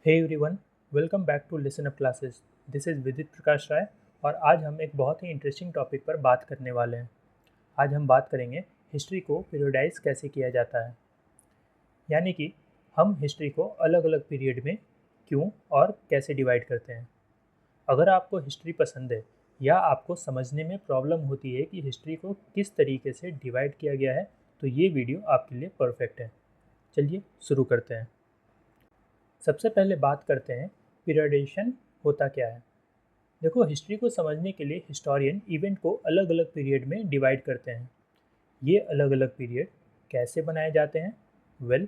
Hey everyone, welcome back to listen up classes. This is Vidit Prakash राय और आज हम एक बहुत ही इंटरेस्टिंग टॉपिक पर बात करने वाले हैं। आज हम बात करेंगे हिस्ट्री को पीरियडाइज कैसे किया जाता है, यानी कि हम हिस्ट्री को अलग अलग पीरियड में क्यों और कैसे डिवाइड करते हैं। अगर आपको हिस्ट्री पसंद है या आपको समझने में प्रॉब्लम होती है कि हिस्ट्री को किस तरीके से डिवाइड किया गया है, तो ये वीडियो आपके लिए परफेक्ट है। चलिए शुरू करते हैं। सबसे पहले बात करते हैं पीरियडाइजेशन होता क्या है। देखो, हिस्ट्री को समझने के लिए हिस्टोरियन इवेंट को अलग अलग पीरियड में डिवाइड करते हैं। ये अलग अलग पीरियड कैसे बनाए जाते हैं?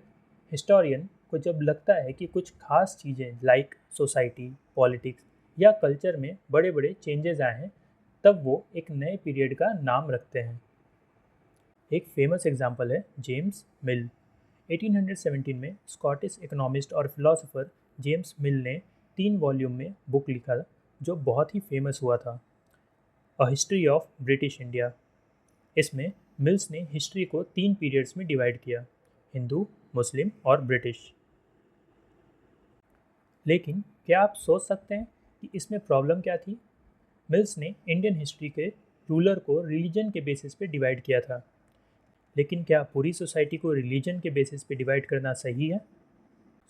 हिस्टोरियन को जब लगता है कि कुछ खास चीज़ें लाइक सोसाइटी, पॉलिटिक्स या कल्चर में बड़े बड़े चेंजेस आए हैं, तब वो एक नए पीरियड का नाम रखते हैं। एक फेमस एग्जाम्पल है जेम्स मिल। 1817 में स्कॉटिश इकोनॉमिस्ट और फिलोसोफर जेम्स मिल ने 3 वॉल्यूम में बुक लिखा जो बहुत ही फेमस हुआ था, a history of British India. इसमें मिल्स ने हिस्ट्री को 3 पीरियड्स में डिवाइड किया, हिंदू, मुस्लिम और ब्रिटिश। लेकिन क्या आप सोच सकते हैं कि इसमें प्रॉब्लम क्या थी? मिल्स ने इंडियन हिस्ट्री के रूलर को रिलीजन के बेसिस पे डिवाइड किया था, लेकिन क्या पूरी सोसाइटी को रिलीजन के बेसिस पे डिवाइड करना सही है?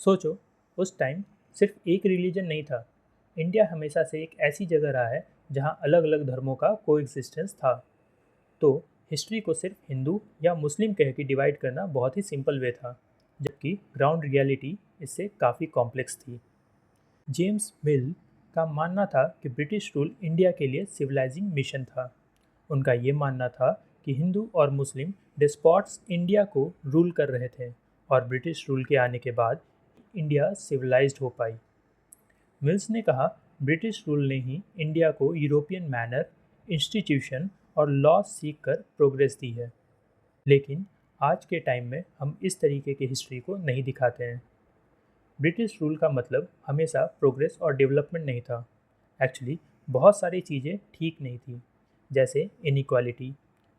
सोचो, उस टाइम सिर्फ एक रिलीजन नहीं था। इंडिया हमेशा से एक ऐसी जगह रहा है जहाँ अलग अलग धर्मों का कोएग्जिस्टेंस था। तो हिस्ट्री को सिर्फ हिंदू या मुस्लिम कह के डिवाइड करना बहुत ही सिंपल वे था, जबकि ग्राउंड रियलिटी इससे काफ़ी कॉम्प्लेक्स थी। जेम्स मिल का मानना था कि ब्रिटिश रूल इंडिया के लिए सिविलाइजिंग मिशन था। उनका ये मानना था कि हिंदू और मुस्लिम डिस्पॉट्स इंडिया को रूल कर रहे थे और ब्रिटिश रूल के आने के बाद इंडिया सिविलाइज्ड हो पाई। मिल्स ने कहा, ब्रिटिश रूल ने ही इंडिया को यूरोपियन मैनर, इंस्टीट्यूशन और लॉ सीख कर प्रोग्रेस दी है। लेकिन आज के टाइम में हम इस तरीके की हिस्ट्री को नहीं दिखाते हैं। ब्रिटिश रूल का मतलब हमेशा प्रोग्रेस और डेवलपमेंट नहीं था। एक्चुअली बहुत सारी चीज़ें ठीक नहीं थी, जैसे इनइक्वालिटी,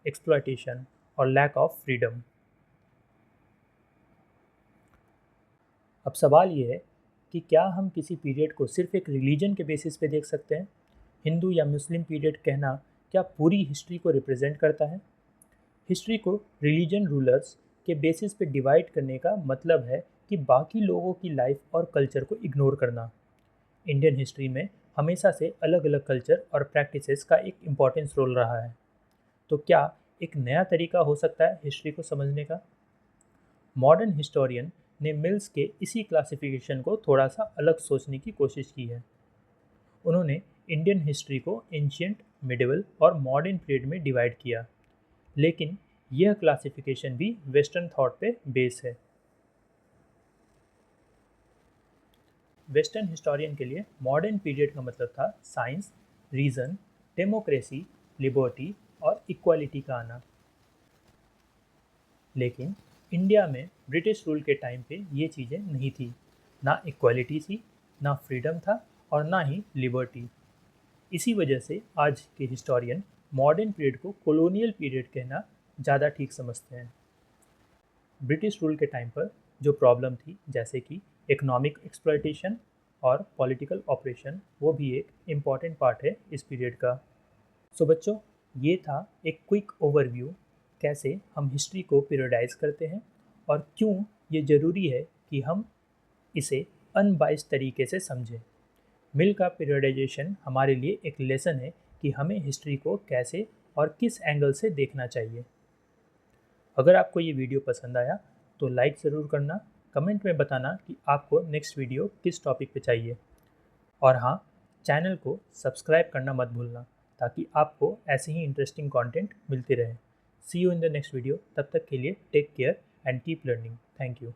एक्सप्लॉयटेशन और लैक ऑफ फ्रीडम। अब सवाल ये है कि क्या हम किसी पीरियड को सिर्फ एक रिलीजन के बेसिस पे देख सकते हैं? हिंदू या मुस्लिम पीरियड कहना क्या पूरी हिस्ट्री को रिप्रेजेंट करता है? हिस्ट्री को रिलीजन रूलर्स के बेसिस पे डिवाइड करने का मतलब है कि बाकी लोगों की लाइफ और कल्चर को इग्नोर करना। इंडियन हिस्ट्री में हमेशा से अलग अलग कल्चर और प्रैक्टिसेस का एक इम्पॉर्टेंस रोल रहा है। तो क्या एक नया तरीका हो सकता है हिस्ट्री को समझने का? मॉडर्न हिस्टोरियन ने मिल्स के इसी क्लासिफिकेशन को थोड़ा सा अलग सोचने की कोशिश की है। उन्होंने इंडियन हिस्ट्री को एंशियंट, मिडिवल और मॉडर्न पीरियड में डिवाइड किया, लेकिन यह क्लासिफिकेशन भी वेस्टर्न थॉट पे बेस है। वेस्टर्न हिस्टोरियन के लिए मॉडर्न पीरियड का मतलब था साइंस, रीजन, डेमोक्रेसी, लिबर्टी और इक्वालिटी का आना। लेकिन इंडिया में ब्रिटिश रूल के टाइम पे ये चीज़ें नहीं थी। ना इक्वालिटी थी, ना फ्रीडम था और ना ही लिबर्टी। इसी वजह से आज के हिस्टोरियन मॉडर्न पीरियड को कॉलोनियल पीरियड कहना ज़्यादा ठीक समझते हैं। ब्रिटिश रूल के टाइम पर जो प्रॉब्लम थी, जैसे कि इकोनॉमिक एक्सप्लॉयटेशन और पॉलिटिकल ऑपरेशन, वो भी एक इम्पॉर्टेंट पार्ट है इस पीरियड का। सो बच्चों, ये था एक क्विक ओवरव्यू कैसे हम हिस्ट्री को पीरियडाइज करते हैं और क्यों ये ज़रूरी है कि हम इसे अनबाइस्ड तरीके से समझें। मिल का पीरियडाइजेशन हमारे लिए एक लेसन है कि हमें हिस्ट्री को कैसे और किस एंगल से देखना चाहिए। अगर आपको ये वीडियो पसंद आया तो लाइक ज़रूर करना, कमेंट में बताना कि आपको नेक्स्ट वीडियो किस टॉपिक पे चाहिए। और हाँ, चैनल को सब्सक्राइब करना मत भूलना ताकि आपको ऐसे ही इंटरेस्टिंग कंटेंट मिलते रहे। See you in the next video. तब तक के लिए take care and keep learning. Thank you.